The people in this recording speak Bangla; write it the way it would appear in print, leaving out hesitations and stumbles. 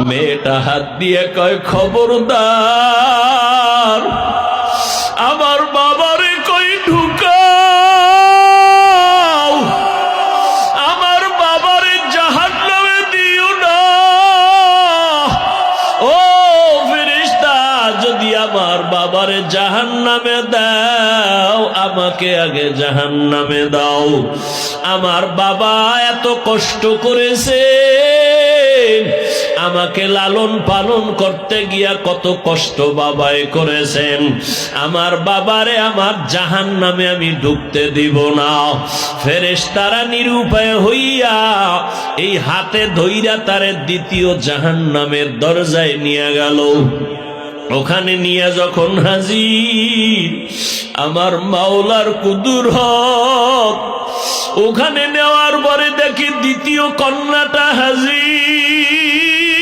মেয়েটা হাত দিয়ে কয়, খবরদার আমার বাবারে কই ঢুকাও, আমার বাবারে জাহান্নামে দিও না। ও ফেরেশতা, যদি আমার বাবারে জাহান্নামে দাও, আমাকে আগে জাহান্নামে দাও। আমার বাবা এত কষ্ট করেছে, আমাকে লালন পালন করতে গিয়া কত কষ্ট বাবাই করেছেন। আমার বাবারে আমার জাহান্নামে আমি ঢুকতে দিব না। ফেরেশতারা নিরুপায় হইয়া এই হাতে ধইরা তারে দ্বিতীয় জাহান্নামের দরজায় নিয়ে গেল। ওখানে নিয়ে যখন হাজির আমার মাওলার কুদরত, ওখানে নেওয়ার পরে দেখি দ্বিতীয় কন্যাটা হাজির।